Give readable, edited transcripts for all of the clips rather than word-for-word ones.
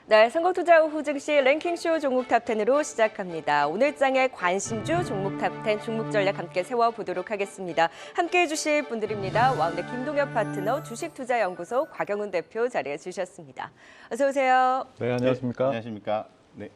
네, 선거투자 후 증시 랭킹쇼 종목 탑10으로 시작합니다. 오늘 장의 관심주 종목 탑10 종목 전략 함께 세워보도록 하겠습니다. 함께해 주실 분들입니다. 와운데 김동엽 파트너 주식투자연구소 곽영훈 대표 자리해 주셨습니다. 어서 오세요. 네, 안녕하십니까? 안녕하십니까? 네.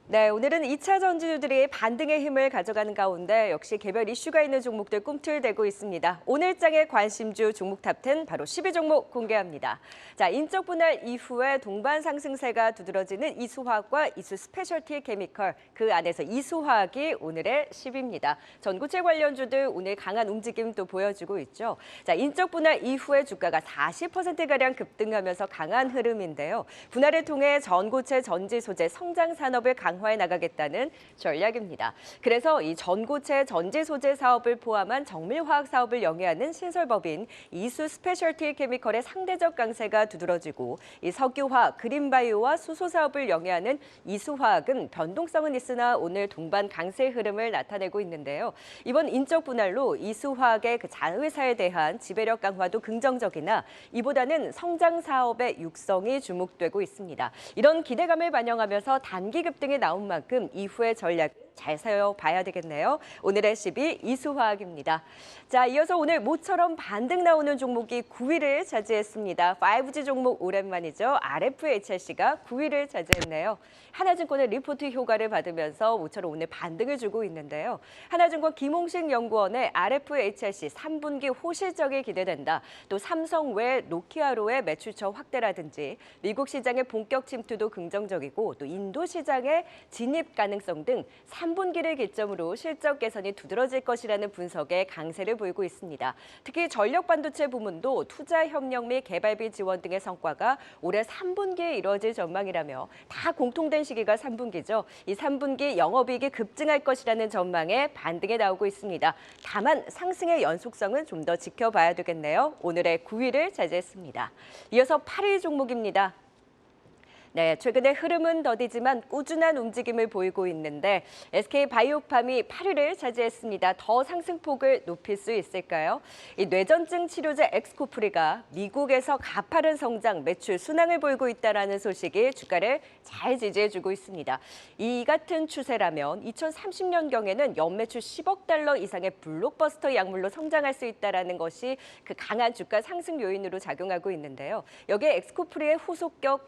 네, 오늘은 2차 전지주들이 반등의 힘을 가져가는 가운데 역시 개별 이슈가 있는 종목들 꿈틀대고 있습니다. 오늘 장의 관심주 종목 탑10 바로 12종목 공개합니다. 자, 인적 분할 이후에 동반 상승세가 두드러지는 이수화학과 이수 스페셜티 케미컬, 그 안에서 이수화학이 오늘의 10입니다. 전고체 관련주들 오늘 강한 움직임 또 보여주고 있죠. 자, 인적 분할 이후에 주가가 40%가량 급등하면서 강한 흐름인데요. 분할을 통해 전고체 전지 소재 성장 산업을 강화해 나가겠다는 전략입니다. 그래서 이 전고체 전지 소재 사업을 포함한 정밀화학 사업을 영위하는 신설법인 이수 스페셜티 케미컬의 상대적 강세가 두드러지고 이 석유화학, 그린바이오와 수소 사업을 영위하는 이수화학은 변동성은 있으나 오늘 동반 강세 흐름을 나타내고 있는데요. 이번 인적 분할로 이수화학의 그 자회사에 대한 지배력 강화도 긍정적이나 이보다는 성장 사업의 육성이 주목되고 있습니다. 이런 기대감을 반영하면서 단기 급등이 나온 만큼 이후의 전략 잘 세워봐야 되겠네요. 오늘의 10위 이수화학입니다. 자, 이어서 오늘 모처럼 반등 나오는 종목이 9위를 차지했습니다. 5G 종목 오랜만이죠. RFHLC가 9위를 차지했네요. 하나증권의 리포트 효과를 받으면서 모처럼 오늘 반등을 주고 있는데요. 하나증권 김홍식 연구원의 RFHLC 3분기 호실적이 기대된다. 또 삼성 외 노키아로의 매출처 확대라든지 미국 시장의 본격 침투도 긍정적이고 또 인도 시장의 진입 가능성 등 3분기를 기점으로 실적 개선이 두드러질 것이라는 분석에 강세를 보이고 있습니다. 특히 전력 반도체 부문도 투자 협력 및 개발비 지원 등의 성과가 올해 3분기에 이뤄질 전망이라며 다 공통된 시기가 3분기죠. 이 3분기 영업이익이 급증할 것이라는 전망에 반등에 나오고 있습니다. 다만 상승의 연속성은 좀 더 지켜봐야 되겠네요. 오늘의 9위를 차지했습니다. 이어서 8위 종목입니다. 네, 최근에 흐름은 더디지만 꾸준한 움직임을 보이고 있는데 SK바이오팜이 8위를 차지했습니다. 더 상승폭을 높일 수 있을까요? 이 뇌전증 치료제 엑스코프리가 미국에서 가파른 성장, 매출 순항을 보이고 있다는 소식이 주가를 잘 지지해주고 있습니다. 이 같은 추세라면 2030년경에는 연매출 10억 달러 이상의 블록버스터 약물로 성장할 수 있다는 것이 그 강한 주가 상승 요인으로 작용하고 있는데요. 여기에 엑스코프리의 후속격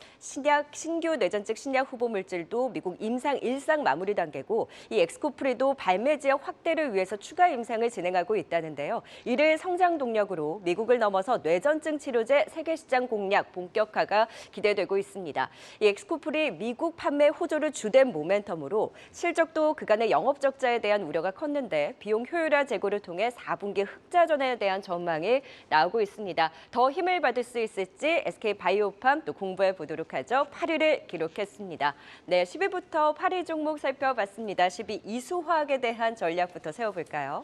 신규 뇌전증 신약 후보 물질도 미국 임상 1상 마무리 단계고 이 엑스코프리도 발매 지역 확대를 위해서 추가 임상을 진행하고 있다는데요. 이를 성장 동력으로 미국을 넘어서 뇌전증 치료제 세계 시장 공략 본격화가 기대되고 있습니다. 이 엑스코프리 미국 판매 호조를 주된 모멘텀으로 실적도 그간의 영업 적자에 대한 우려가 컸는데 비용 효율화 제고를 통해 4분기 흑자전에 대한 전망이 나오고 있습니다. 더 힘을 받을 수 있을지 SK바이오팜 또 공부해 보도록 하죠. 8위를 기록했습니다. 네, 10위부터 8위 종목 살펴봤습니다. 10위 이수화학에 대한 전략부터 세워볼까요?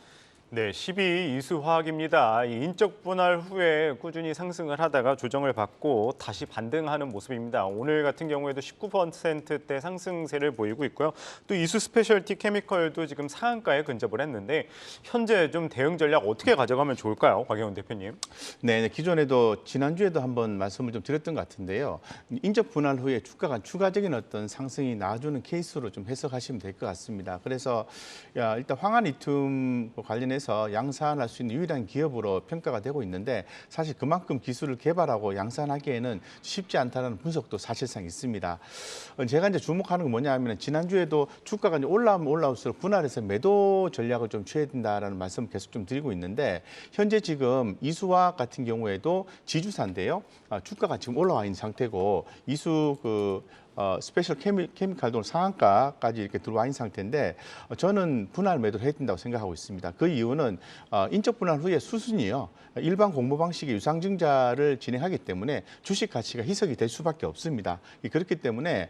네, 10위 이수화학입니다. 인적 분할 후에 꾸준히 상승을 하다가 조정을 받고 다시 반등하는 모습입니다. 오늘 같은 경우에도 19%대 상승세를 보이고 있고요. 또 이수 스페셜티 케미컬도 지금 상한가에 근접을 했는데 현재 좀 대응 전략 어떻게 가져가면 좋을까요? 곽영훈 대표님. 네, 기존에도 지난주에도 한번 말씀을 좀 드렸던 것 같은데요. 인적 분할 후에 주가가 추가적인 어떤 상승이 나와주는 케이스로 좀 해석하시면 될 것 같습니다. 그래서 일단 황화리튬 관련해서 양산할 수 있는 유일한 기업으로 평가가 되고 있는데 사실 그만큼 기술을 개발하고 양산하기에는 쉽지 않다는 분석도 사실상 있습니다. 제가 이제 주목하는 건 뭐냐 하면 지난주에도 주가가 이제 올라오면 올라올수록 분할해서 매도 전략을 좀 취해야 된다라는 말씀을 계속 좀 드리고 있는데 현재 지금 이수화학 같은 경우에도 지주사인데요. 주가가 지금 올라와 있는 상태고 이수 스페셜 케미칼도 상한가까지 이렇게 들어와 있는 상태인데 저는 분할 매도를 해야 된다고 생각하고 있습니다. 그 이유는 인적 분할 후에 수순이요. 일반 공모 방식의 유상증자를 진행하기 때문에 주식 가치가 희석이 될 수밖에 없습니다. 그렇기 때문에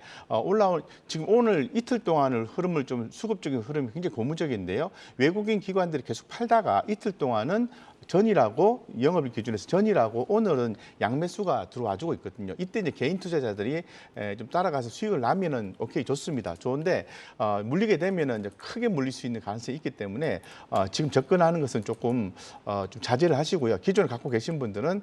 지금 오늘 이틀 동안을 흐름을 좀 수급적인 흐름이 굉장히 고무적인데요. 외국인 기관들이 계속 팔다가 이틀 동안은 전이라고 영업일 기준에서 전이라고 오늘은 양매수가 들어와주고 있거든요. 이때 이제 개인 투자자들이 좀 따라가서 수익을 나면은 오케이 좋습니다. 좋은데 물리게 되면은 이제 크게 물릴 수 있는 가능성이 있기 때문에 지금 접근하는 것은 조금 좀 자제를 하시고요. 기존에 갖고 계신 분들은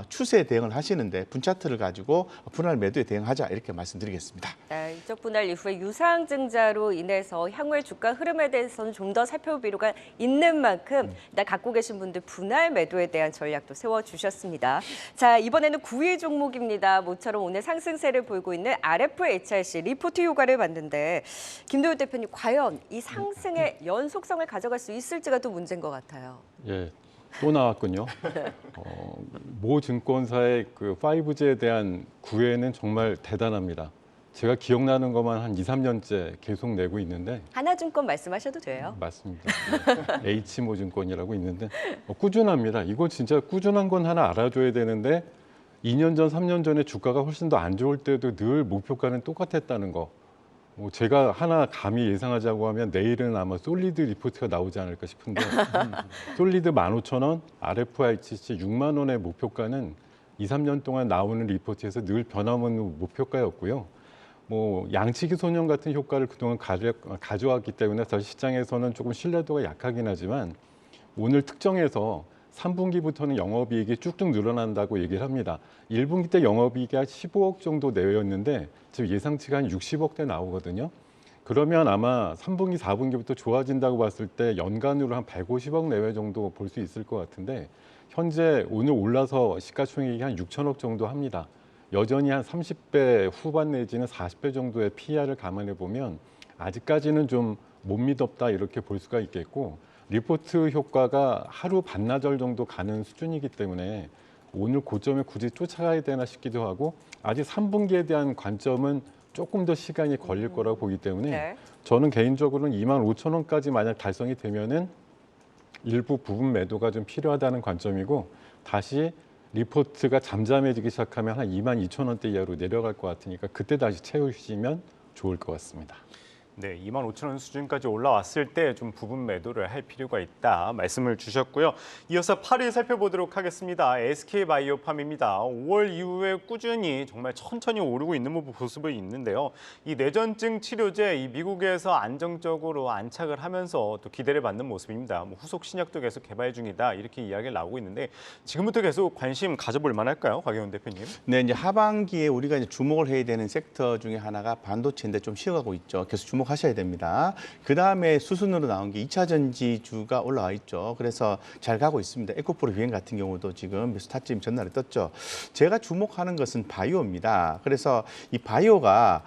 추세 대응을 하시는데 분차트를 가지고 분할 매도에 대응하자 이렇게 말씀드리겠습니다. 네, 이적 분할 이후에 유상증자로 인해서 향후의 주가 흐름에 대해서는 좀 더 살펴볼 필요가 있는 만큼 일단 갖고 계신 분들 분할 매도에 대한 전략도 세워주셨습니다. 자, 이번에는 9위 종목입니다. 모처럼 오늘 상승세를 보이고 있는 RFHIC 리포트 효과를 봤는데 김도윤 대표님 과연 이 상승의 연속성을 가져갈 수 있을지가 또 문제인 것 같아요. 예, 또 나왔군요. 모 증권사의 그 5G에 대한 구애는 정말 대단합니다. 제가 기억나는 것만 한 2, 3년째 계속 내고 있는데 하나증권 말씀하셔도 돼요. 맞습니다. 네. H모증권이라고 있는데 꾸준합니다. 이거 진짜 꾸준한 건 하나 알아줘야 되는데 2년 전, 3년 전에 주가가 훨씬 더 안 좋을 때도 늘 목표가는 똑같았다는 거. 뭐 제가 하나 감히 예상하자고 하면 내일은 아마 솔리드 리포트가 나오지 않을까 싶은데 솔리드 15,000원, RFICC 6만 원의 목표가는 2, 3년 동안 나오는 리포트에서 늘 변함없는 목표가였고요. 뭐 양치기 소년 같은 효과를 그동안 가져왔기 때문에 사실 시장에서는 조금 신뢰도가 약하긴 하지만 오늘 특정해서 3분기부터는 영업이익이 쭉쭉 늘어난다고 얘기를 합니다. 1분기 때 영업이익이 한 15억 정도 내외였는데 지금 예상치가 한 60억대 나오거든요. 그러면 아마 3분기, 4분기부터 좋아진다고 봤을 때 연간으로 한 150억 내외 정도 볼 수 있을 것 같은데 현재 오늘 올라서 시가총액이 한 6천억 정도 합니다. 여전히 한 30배 후반 내지는 40배 정도의 PER을 감안해 보면 아직까지는 좀 못 믿었다 이렇게 볼 수가 있겠고 리포트 효과가 하루 반나절 정도 가는 수준이기 때문에 오늘 고점에 굳이 쫓아가야 되나 싶기도 하고 아직 3분기에 대한 관점은 조금 더 시간이 걸릴 거라고 보기 때문에 네. 저는 개인적으로는 25,000원까지 만약 달성이 되면은 일부 부분 매도가 좀 필요하다는 관점이고 다시 리포트가 잠잠해지기 시작하면 한 22,000원대 이하로 내려갈 것 같으니까 그때 다시 채우시면 좋을 것 같습니다. 네, 25,000원 수준까지 올라왔을 때 좀 부분 매도를 할 필요가 있다 말씀을 주셨고요. 이어서 8위 살펴보도록 하겠습니다. SK바이오팜입니다. 5월 이후에 꾸준히 정말 천천히 오르고 있는 모습이 있는데요. 이 뇌전증 치료제 이 미국에서 안정적으로 안착을 하면서 또 기대를 받는 모습입니다. 뭐 후속 신약도 계속 개발 중이다 이렇게 이야기가 나오고 있는데 지금부터 계속 관심 가져볼 만할까요, 곽영훈 대표님? 네, 이제 하반기에 우리가 이제 주목을 해야 되는 섹터 중에 하나가 반도체인데 좀 쉬어가고 있죠. 계속 주목하셔야 됩니다. 그 다음에 수순으로 나온 게 2차 전지주가 올라와 있죠. 그래서 잘 가고 있습니다. 에코프로 비행 같은 경우도 지금 매수 타점 전날에 떴죠. 제가 주목하는 것은 바이오입니다. 그래서 이 바이오가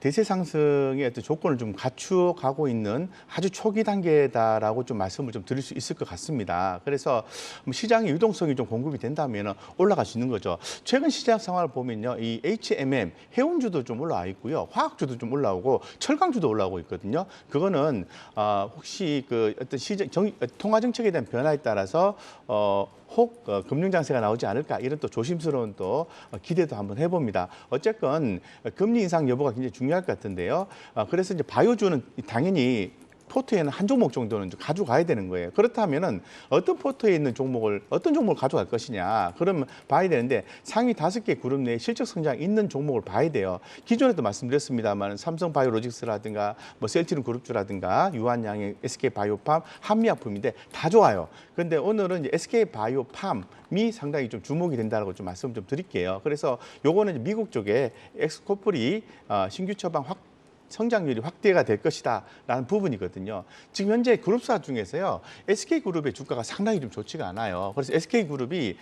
대세 상승의 어떤 조건을 좀 갖추어가고 있는 아주 초기 단계다라고 좀 말씀을 좀 드릴 수 있을 것 같습니다. 그래서 시장의 유동성이 좀 공급이 된다면 올라갈 수 있는 거죠. 최근 시장 상황을 보면요, 이 HMM 해운주도 좀 올라와 있고요, 화학주도 좀 올라오고 철강주도 올라오고 있거든요. 그거는 혹시 그 어떤 시장 통화 정책에 대한 변화에 따라서 혹 금융 장세가 나오지 않을까 이런 또 조심스러운 또 기대도 한번 해봅니다. 어쨌건 금리 인상 여부가 굉장히 중요할 것 같은데요. 그래서 이제 바이오주는 당연히 포트에는 한 종목 정도는 좀 가져가야 되는 거예요. 그렇다면은 어떤 포트에 있는 어떤 종목을 가져갈 것이냐, 그러면 봐야 되는데 상위 5개 그룹 내에 실적 성장 있는 종목을 봐야 돼요. 기존에도 말씀드렸습니다만 삼성바이오로직스라든가 뭐 셀트리온 그룹주라든가 유한양의 SK바이오팜, 한미약품인데 다 좋아요. 그런데 오늘은 이제 SK바이오팜이 상당히 좀 주목이 된다고 좀 말씀 좀 드릴게요. 그래서 요거는 이제 미국 쪽에 엑스코플이 신규 처방 성장률이 확대가 될 것이다라는 부분이거든요. 지금 현재 그룹사 중에서요, SK그룹의 주가가 상당히 좀 좋지가 않아요. 그래서 SK그룹이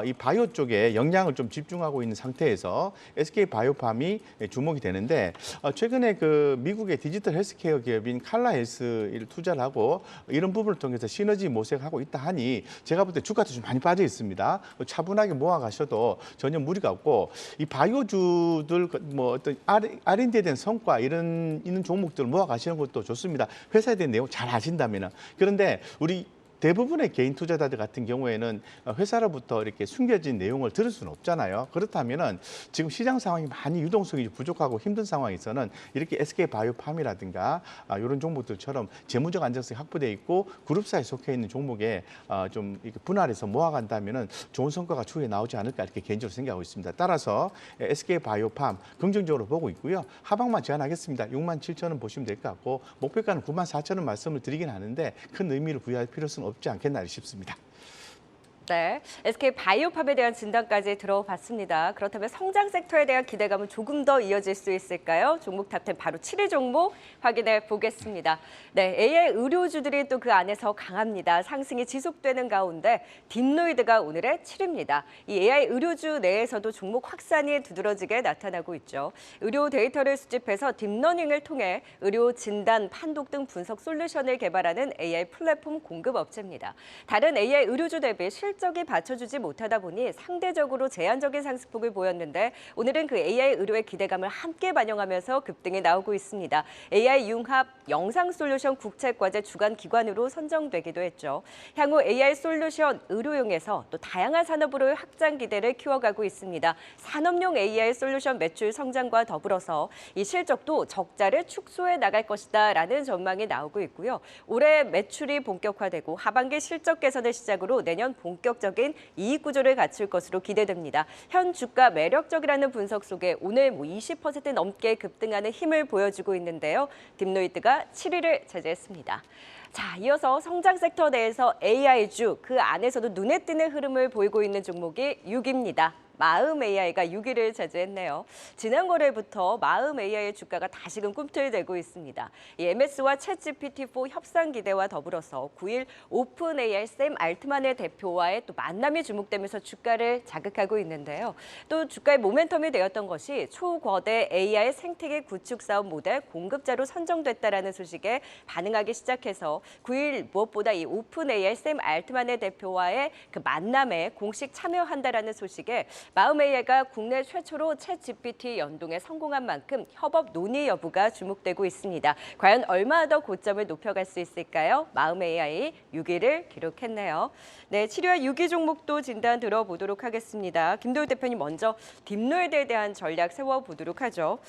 이 바이오 쪽에 역량을 좀 집중하고 있는 상태에서 SK바이오팜이 주목이 되는데 최근에 그 미국의 디지털 헬스케어 기업인 칼라헬스를 투자를 하고 이런 부분을 통해서 시너지 모색하고 있다 하니 제가 볼 때 주가도 좀 많이 빠져 있습니다. 차분하게 모아가셔도 전혀 무리가 없고 이 바이오주들 뭐 어떤 R&D에 대한 성과 이런 있는 종목들을 모아 가시는 것도 좋습니다. 회사에 대한 내용 잘 아신다면은. 그런데 우리 대부분의 개인 투자자들 같은 경우에는 회사로부터 이렇게 숨겨진 내용을 들을 수는 없잖아요. 그렇다면은 지금 시장 상황이 많이 유동성이 부족하고 힘든 상황에서는 이렇게 SK바이오팜이라든가 이런 종목들처럼 재무적 안정성이 확보돼 있고 그룹사에 속해 있는 종목에 좀 이렇게 분할해서 모아간다면은 좋은 성과가 추후에 나오지 않을까 이렇게 개인적으로 생각하고 있습니다. 따라서 SK바이오팜 긍정적으로 보고 있고요. 하방만 제안하겠습니다. 67,000원 보시면 될 것 같고 목표가는 94,000원 말씀을 드리긴 하는데 큰 의미를 부여할 필요성은 없지 않겠나 싶습니다. 네, SK바이오팜에 대한 진단까지 들어봤습니다. 그렇다면 성장 섹터에 대한 기대감은 조금 더 이어질 수 있을까요? 종목 탑10 바로 7위 종목 확인해 보겠습니다. 네, AI 의료주들이 또 그 안에서 강합니다. 상승이 지속되는 가운데 딥노이드가 오늘의 7위입니다. 이 AI 의료주 내에서도 종목 확산이 두드러지게 나타나고 있죠. 의료 데이터를 수집해서 딥러닝을 통해 의료 진단, 판독 등 분석 솔루션을 개발하는 AI 플랫폼 공급 업체입니다. 다른 AI 의료주 대비 실적이 받쳐주지 못하다 보니 상대적으로 제한적인 상승폭을 보였는데 오늘은 그 AI 의료의 기대감을 함께 반영하면서 급등이 나오고 있습니다. AI 융합 영상 솔루션 국책과제 주간 기관으로 선정되기도 했죠. 향후 AI 솔루션 의료용에서 또 다양한 산업으로의 확장 기대를 키워가고 있습니다. 산업용 AI 솔루션 매출 성장과 더불어서 이 실적도 적자를 축소해 나갈 것이다라는 전망이 나오고 있고요. 올해 매출이 본격화되고 하반기 실적 개선을 시작으로 내년 본격적인 이익 구조를 갖출 것으로 기대됩니다. 현 주가 매력적이라는 분석 속에 오늘 20% 넘게 급등하는 힘을 보여주고 있는데요. 딥노이드가 7위를 차지했습니다. 자, 이어서 성장 섹터 내에서 AI주, 그 안에서도 눈에 띄는 흐름을 보이고 있는 종목이 6위입니다. 마음 AI가 6위를 차지했네요. 지난 거래부터 마음 AI의 주가가 다시금 꿈틀대고 있습니다. 이 MS와 챗GPT4 협상 기대와 더불어서 9일 오픈 AI 샘 알트만의 대표와의 또 만남이 주목되면서 주가를 자극하고 있는데요. 또 주가의 모멘텀이 되었던 것이 초거대 AI 생태계 구축 사업 모델 공급자로 선정됐다라는 소식에 반응하기 시작해서 9일 무엇보다 이 오픈 AI 샘 알트만의 대표와의 그 만남에 공식 참여한다라는 소식에 마음 AI가 국내 최초로 챗GPT 연동에 성공한 만큼 협업 논의 여부가 주목되고 있습니다. 과연 얼마나 더 고점을 높여갈 수 있을까요? 마음 AI 6위를 기록했네요. 네, 7위와 6위 종목도 진단 들어보도록 하겠습니다. 김도윤 대표님 먼저 딥노이드에 대한 전략 세워보도록 하죠.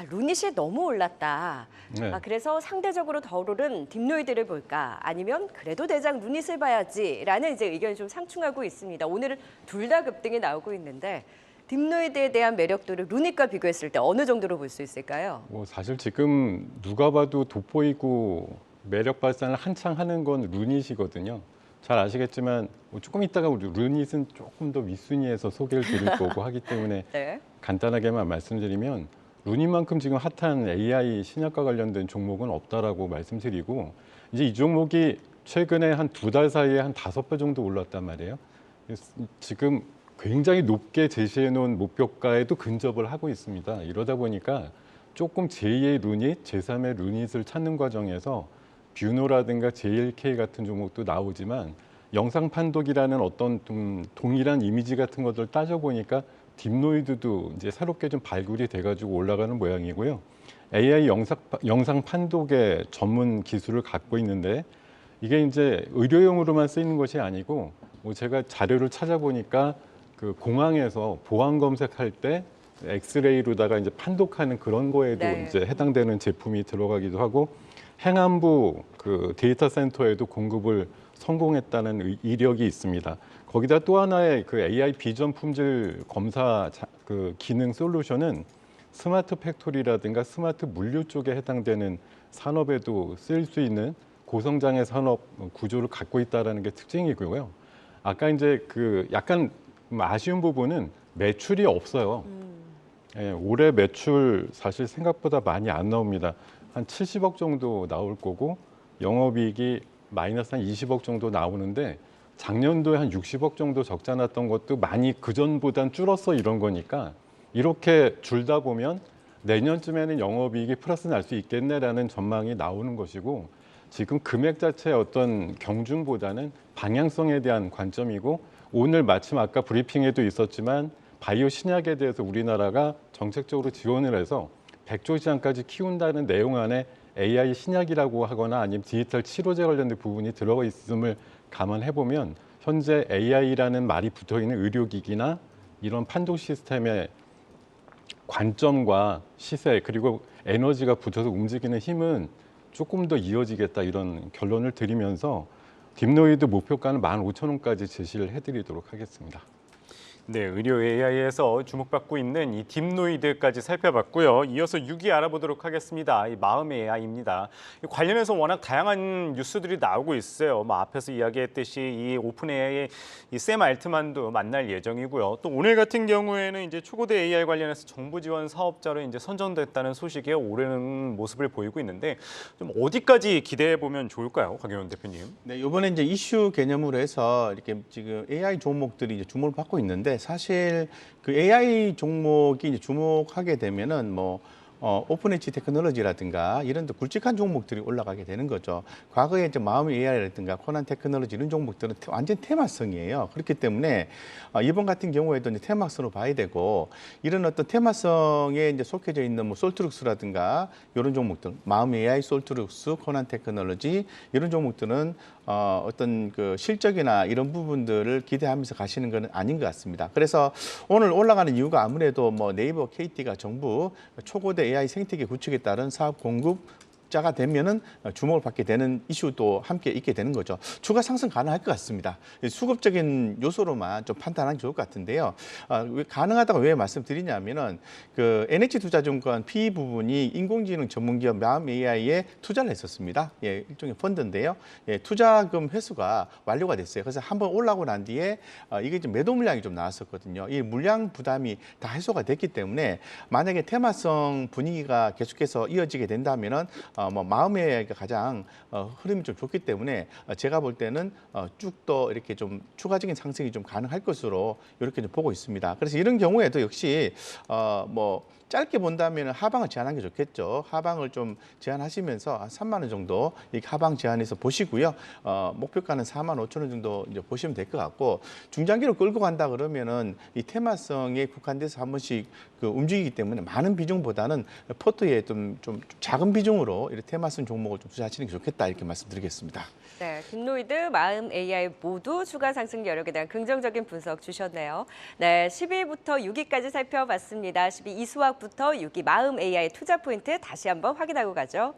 루닛이 너무 올랐다. 네. 그래서 상대적으로 더 오르는 딥노이드를 볼까? 아니면 그래도 대장 루닛을 봐야지라는 이제 의견이 좀 상충하고 있습니다. 오늘은 둘 다 급등이 나오고 있는데 딥노이드에 대한 매력도를 루닛과 비교했을 때 어느 정도로 볼 수 있을까요? 사실 지금 누가 봐도 돋보이고 매력 발산을 한창 하는 건 루닛이거든요. 잘 아시겠지만 조금 있다가 우리 루닛은 조금 더 윗순위에서 소개를 드릴 거고 하기 때문에 네. 간단하게만 말씀드리면 루닛만큼 지금 핫한 AI 신약과 관련된 종목은 없다라고 말씀드리고 이제 이 종목이 최근에 한 2달 사이에 한 5배 정도 올랐단 말이에요. 지금 굉장히 높게 제시해 놓은 목표가에도 근접을 하고 있습니다. 이러다 보니까 조금 제2의 루닛, 제3의 루닛을 찾는 과정에서 뷰노라든가 JLK 같은 종목도 나오지만 영상 판독이라는 어떤 좀 동일한 이미지 같은 것들 따져보니까 딥노이드도 이제 새롭게 좀 발굴이 돼가지고 올라가는 모양이고요. AI 영상 판독의 전문 기술을 갖고 있는데 이게 이제 의료용으로만 쓰이는 것이 아니고 제가 자료를 찾아보니까 그 공항에서 보안 검색할 때 엑스레이로다가 이제 판독하는 그런 거에도 네. 이제 해당되는 제품이 들어가기도 하고 행안부 그 데이터 센터에도 공급을 성공했다는 이력이 있습니다. 거기다 또 하나의 그 AI 비전 품질 검사 그 기능 솔루션은 스마트 팩토리라든가 스마트 물류 쪽에 해당되는 산업에도 쓰일 수 있는 고성장의 산업 구조를 갖고 있다는 게 특징이고요. 아까 이제 그 약간 아쉬운 부분은 매출이 없어요. 예, 올해 매출 사실 생각보다 많이 안 나옵니다. 한 70억 정도 나올 거고 영업이익이 마이너스 한 20억 정도 나오는데 작년도에 한 60억 정도 적자 났던 것도 많이 그전보단 줄었어 이런 거니까 이렇게 줄다 보면 내년쯤에는 영업이익이 플러스 날 수 있겠네라는 전망이 나오는 것이고 지금 금액 자체의 어떤 경중보다는 방향성에 대한 관점이고 오늘 마침 아까 브리핑에도 있었지만 바이오 신약에 대해서 우리나라가 정책적으로 지원을 해서 100조 시장까지 키운다는 내용 안에 AI 신약이라고 하거나 아니면 디지털 치료제 관련된 부분이 들어가 있음을 감안해 보면 현재 AI라는 말이 붙어 있는 의료기기나 이런 판독 시스템의 관점과 시세 그리고 에너지가 붙어서 움직이는 힘은 조금 더 이어지겠다 이런 결론을 드리면서 딥노이드 목표가는 15,000원까지 제시를 해드리도록 하겠습니다. 네, 의료 AI에서 주목받고 있는 이 딥노이드까지 살펴봤고요. 이어서 6위 알아보도록 하겠습니다. 이 마음 AI입니다. 관련해서 워낙 다양한 뉴스들이 나오고 있어요. 앞에서 이야기했듯이 이 오픈 AI의 이샘 알트만도 만날 예정이고요. 또 오늘 같은 경우에는 이제 초고대 AI 관련해서 정부 지원 사업자로 이제 선정됐다는 소식이 오르는 모습을 보이고 있는데 좀 어디까지 기대해 보면 좋을까요, 박영훈 대표님? 네, 이번에 이제 이슈 개념으로 해서 이렇게 지금 AI 종목들이 이제 주목을 받고 있는데 사실 그 AI 종목이 이제 주목하게 되면은 오픈 엣지 테크놀로지라든가 이런 데 굵직한 종목들이 올라가게 되는 거죠. 과거에 이제 마음 AI라든가 코난 테크놀로지 이런 종목들은 완전 테마성이에요. 그렇기 때문에 이번 같은 경우에도 이제 테마성으로 봐야 되고 이런 어떤 테마성에 이제 속해져 있는 솔트룩스라든가 이런 종목들, 마음 AI, 솔트룩스, 코난 테크놀로지 이런 종목들은 어떤 그 실적이나 이런 부분들을 기대하면서 가시는 건 아닌 것 같습니다. 그래서 오늘 올라가는 이유가 아무래도 네이버, KT가 정부 초고대 AI 생태계 구축에 따른 사업 공급자가 되면은 주목을 받게 되는 이슈도 함께 있게 되는 거죠. 추가 상승 가능할 것 같습니다. 수급적인 요소로만 좀 판단하는 게 좋을 것 같은데요. 가능하다고 왜 말씀드리냐면은 그 NH투자증권 PE 부분이 인공지능 전문기업 마음 AI에 투자를 했었습니다. 예, 일종의 펀드인데요. 예, 투자금 회수가 완료가 됐어요. 그래서 한번 올라오고 난 뒤에 이게 좀 매도 물량이 좀 나왔었거든요. 이 물량 부담이 다 해소가 됐기 때문에 만약에 테마성 분위기가 계속해서 이어지게 된다면은 마음 AI가 가장 흐름이 좀 좋기 때문에 제가 볼 때는 쭉 더 이렇게 좀 추가적인 상승이 좀 가능할 것으로 이렇게 좀 보고 있습니다. 그래서 이런 경우에도 역시 짧게 본다면 하방을 제한하는 게 좋겠죠. 하방을 좀 제한하시면서 한 3만 원 정도 이렇게 하방 제한해서 보시고요. 목표가는 4만 5천 원 정도 이제 보시면 될 것 같고 중장기로 끌고 간다 그러면은 이 테마성에 국한돼서 한 번씩 그 움직이기 때문에 많은 비중보다는 포트에 좀 작은 비중으로 이렇게 테마성 종목을 좀 투자하시는 게 좋겠다 이렇게 말씀드리겠습니다. 네, 딥노이드, 마음 AI 모두 추가 상승 여력에 대한 긍정적인 분석 주셨네요. 네, 10위부터 6위까지 살펴봤습니다. 10위 이수학부터 6위 마음 AI 투자 포인트 다시 한번 확인하고 가죠.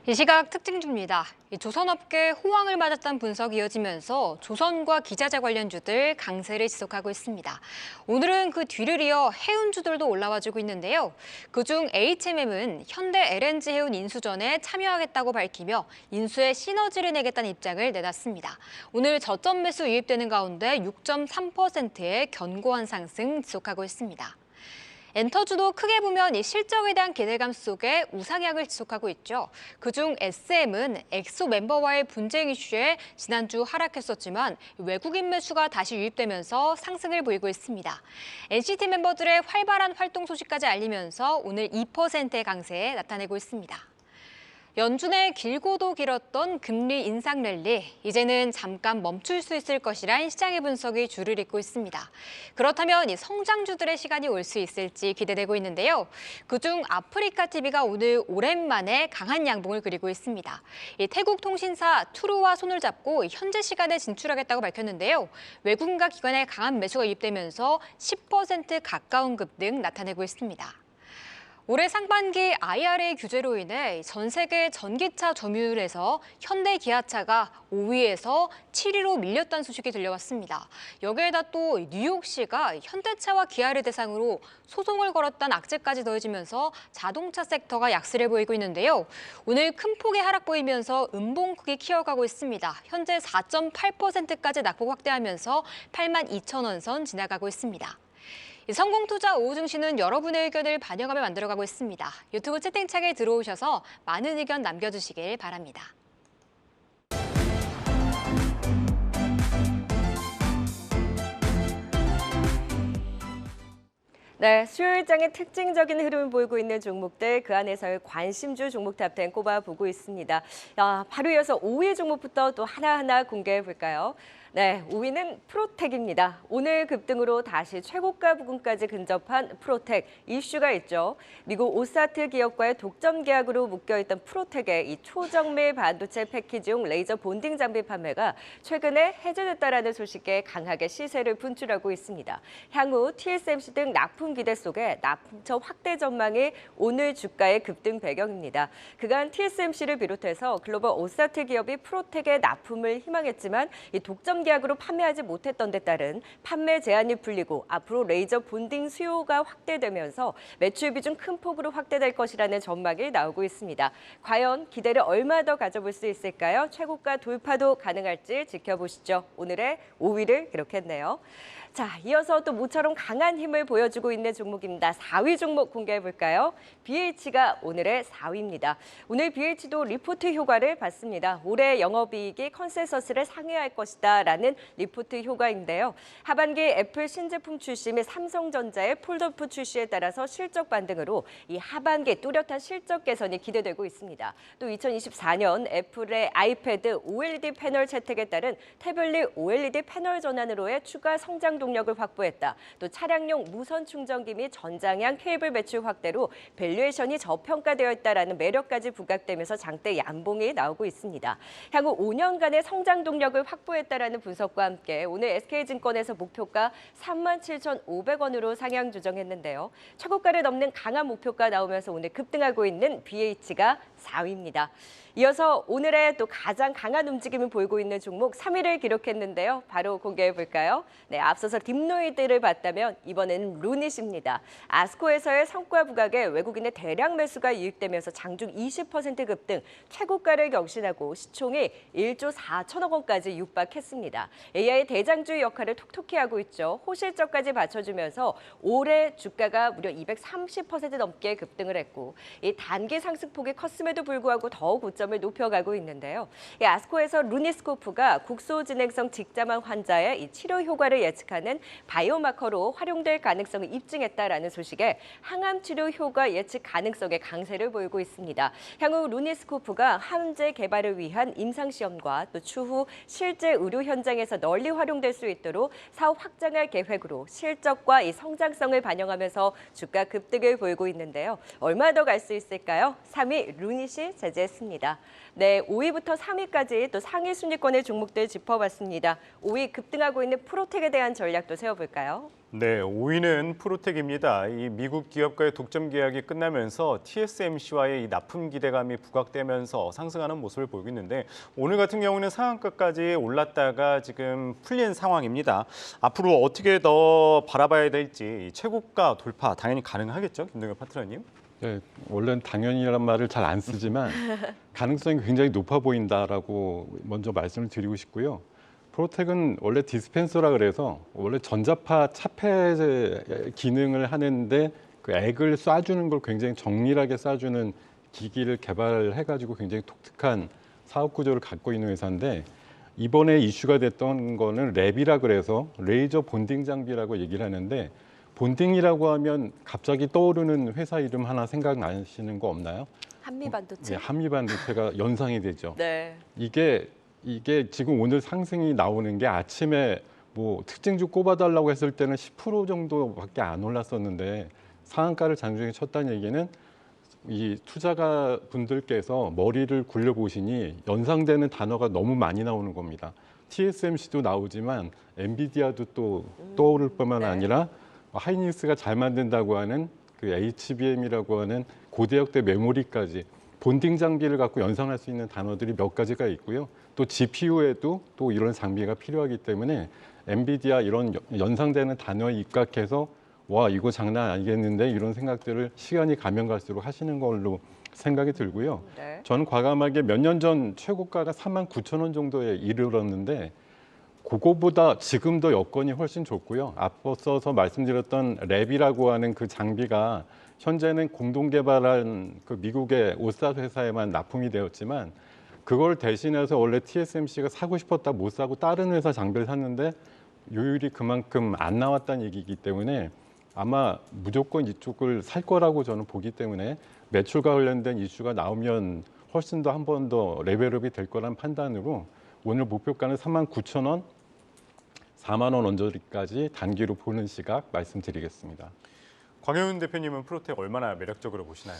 이 시각 특징주입니다. 조선업계 호황을 맞았다는 분석이 이어지면서 조선과 기자재 관련주들 강세를 지속하고 있습니다. 오늘은 그 뒤를 이어 해운주들도 올라와주고 있는데요. 그중 HMM은 현대 LNG 해운 인수전에 참여하겠다고 밝히며 인수에 시너지를 내겠다는 입장을 내놨습니다. 오늘 저점 매수 유입되는 가운데 6.3%의 견고한 상승 지속하고 있습니다. 엔터주도 크게 보면 이 실적에 대한 기대감 속에 우상향을 지속하고 있죠. 그중 SM은 엑소 멤버와의 분쟁 이슈에 지난주 하락했었지만 외국인 매수가 다시 유입되면서 상승을 보이고 있습니다. NCT 멤버들의 활발한 활동 소식까지 알리면서 오늘 2%의 강세에 나타내고 있습니다. 연준의 길고도 길었던 금리 인상 랠리, 이제는 잠깐 멈출 수 있을 것이란 시장의 분석이 줄을 잇고 있습니다. 그렇다면 이 성장주들의 시간이 올 수 있을지 기대되고 있는데요. 그중 아프리카 TV가 오늘 오랜만에 강한 양봉을 그리고 있습니다. 이 태국 통신사 투루와 손을 잡고 현재 시간에 진출하겠다고 밝혔는데요. 외국인과 기관의 강한 매수가 유입되면서 10% 가까운 급등 나타내고 있습니다. 올해 상반기 IRA 규제로 인해 전 세계 전기차 점유율에서 현대 기아차가 5위에서 7위로 밀렸다는 소식이 들려왔습니다. 여기에다 또 뉴욕시가 현대차와 기아를 대상으로 소송을 걸었다는 악재까지 더해지면서 자동차 섹터가 약세를 보이고 있는데요. 오늘 큰 폭의 하락 보이면서 음봉크기 키워가고 있습니다. 현재 4.8%까지 낙폭 확대하면서 82,000원 선 지나가고 있습니다. 성공투자 오후 증시는 여러분의 의견을 반영하며 만들어가고 있습니다. 유튜브 채팅창에 들어오셔서 많은 의견 남겨주시길 바랍니다. 네, 수요일장의 특징적인 흐름을 보이고 있는 종목들, 그 안에서의 관심주 종목 탑10 꼽아보고 있습니다. 바로 이어서 5위 종목부터 또 하나하나 공개해 볼까요? 네, 5위는 프로텍입니다. 오늘 급등으로 다시 최고가 부근까지 근접한 프로텍, 이슈가 있죠. 미국 오사트 기업과의 독점 계약으로 묶여있던 프로텍의 이 초정밀 반도체 패키지용 레이저 본딩 장비 판매가 최근에 해제됐다라는 소식에 강하게 시세를 분출하고 있습니다. 향후 TSMC 등 납품 기대 속에 납품처 확대 전망이 오늘 주가의 급등 배경입니다. 그간 TSMC를 비롯해서 글로벌 오사트 기업이 프로텍의 납품을 희망했지만 이 독점 계약으로 판매하지 못했던 데 따른 판매 제한이 풀리고 앞으로 레이저 본딩 수요가 확대되면서 매출 비중 큰 폭으로 확대될 것이라는 전망이 나오고 있습니다. 과연 기대를 얼마 더 가져볼 수 있을까요? 최고가 돌파도 가능할지 지켜보시죠. 오늘의 5위를 기록했네요. 자, 이어서 또 모처럼 강한 힘을 보여주고 있는 종목입니다. 4위 종목 공개해 볼까요? BH가 오늘의 4위입니다. 오늘 BH도 리포트 효과를 받습니다. 올해 영업이익이 컨센서스를 상회할 것이다 라는 리포트 효과인데요. 하반기 애플 신제품 출시 및 삼성전자의 폴더프 출시에 따라서 실적 반등으로 이 하반기 뚜렷한 실적 개선이 기대되고 있습니다. 또 2024년 애플의 아이패드 OLED 패널 채택에 따른 태블릿 OLED 패널 전환으로의 추가 성장 동력을 확보했다. 또 차량용 무선 충전기 및 전장형 케이블 매출 확대로 밸류에이션이 저평가되어 있다라는 매력까지 부각되면서 장대 양봉이 나오고 있습니다. 향후 5년간의 성장 동력을 확보했다라는 분석과 함께 오늘 SK증권에서 목표가 37,500원으로 상향 조정했는데요. 최고가를 넘는 강한 목표가 나오면서 오늘 급등하고 있는 BH가 4위입니다. 이어서 오늘의 또 가장 강한 움직임을 보이고 있는 종목 3위를 기록했는데요. 바로 공개해 볼까요? 네, 앞서서 딥노이드를 봤다면 이번에는 루닛입니다. 아스코에서의 성과 부각에 외국인의 대량 매수가 유입되면서 장중 20% 급등, 최고가를 경신하고 시총이 1조 4천억 원까지 육박했습니다. AI 대장주 역할을 톡톡히 하고 있죠. 호실적까지 받쳐주면서 올해 주가가 무려 230% 넘게 급등을 했고 이 단기 상승폭이 컸음에도 불구하고 더욱 고점을 높여가고 있는데요. 이 아스코에서 루니스코프가 국소진행성 직자만 환자의 이 치료 효과를 예측하는 바이오마커로 활용될 가능성을 입증했다라는 소식에 항암 치료 효과 예측 가능성의 강세를 보이고 있습니다. 향후 루니스코프가 항암제 개발을 위한 임상 시험과 또 추후 실제 의료 현장에서 널리 활용될 수 있도록 사업 확장할 계획으로 실적과 이 성장성을 반영하면서 주가 급등을 보이고 있는데요. 얼마 더 갈 수 있을까요? 3위 루닛이 제재했습니다. 네, 5위부터 3위까지 또 상위 순위권의 종목들 짚어봤습니다. 5위 급등하고 있는 프로텍에 대한 전략도 세워볼까요? 네, 5위는 프로텍입니다. 이 미국 기업과의 독점 계약이 끝나면서 TSMC와의 이 납품 기대감이 부각되면서 상승하는 모습을 보이고 있는데 오늘 같은 경우는 상한가까지 올랐다가 지금 풀린 상황입니다. 앞으로 어떻게 더 바라봐야 될지 최고가 돌파 당연히 가능하겠죠, 김동엽 파트너님? 네, 원래는 당연히라는 말을 잘 안 쓰지만 가능성이 굉장히 높아 보인다라고 먼저 말씀을 드리고 싶고요. 프로텍은 원래 디스펜서라 그래서 원래 전자파 차폐 기능을 하는데 그 액을 쏴주는 걸 굉장히 정밀하게 쏴주는 기기를 개발해가지고 굉장히 독특한 사업 구조를 갖고 있는 회사인데 이번에 이슈가 됐던 거는 랩이라 그래서 레이저 본딩 장비라고 얘기를 하는데 본딩이라고 하면 갑자기 떠오르는 회사 이름 하나 생각나시는 거 없나요? 한미 반도체. 한미 반도체가 연상이 되죠. 네. 이게 지금 오늘 상승이 나오는 게 아침에 뭐 특징주 꼽아달라고 했을 때는 10% 정도밖에 안 올랐었는데 상한가를 장중에 쳤다는 얘기는 이 투자가 분들께서 머리를 굴려보시니 연상되는 단어가 너무 많이 나오는 겁니다. TSMC도 나오지만 엔비디아도 또 떠오를 뿐만 네. 아니라 하이닉스가 잘 만든다고 하는 그 HBM이라고 하는 고대역대 메모리까지 본딩 장비를 갖고 연상할 수 있는 단어들이 몇 가지가 있고요. 또 GPU에도 또 이런 장비가 필요하기 때문에 엔비디아 이런 연상되는 단어에 입각해서 와 이거 장난 아니겠는데 이런 생각들을 시간이 가면 갈수록 하시는 걸로 생각이 들고요. 네. 저는 과감하게 몇 년 전 최고가가 39,000원 정도에 이르렀는데 그거보다 지금 더 여건이 훨씬 좋고요. 앞서서 말씀드렸던 랩이라고 하는 그 장비가 현재는 공동 개발한 그 미국의 오사 회사에만 납품이 되었지만 그걸 대신해서 원래 TSMC가 사고 싶었다 못 사고 다른 회사 장비를 샀는데 요율이 그만큼 안 나왔다는 얘기이기 때문에 아마 무조건 이쪽을 살 거라고 저는 보기 때문에 매출과 관련된 이슈가 나오면 훨씬 더 한 번 더 레벨업이 될 거란 판단으로 오늘 목표가는 39,000원, 4만 원 언저리까지 단기로 보는 시각 말씀드리겠습니다. 광혜훈 대표님은 프로텍 얼마나 매력적으로 보시나요?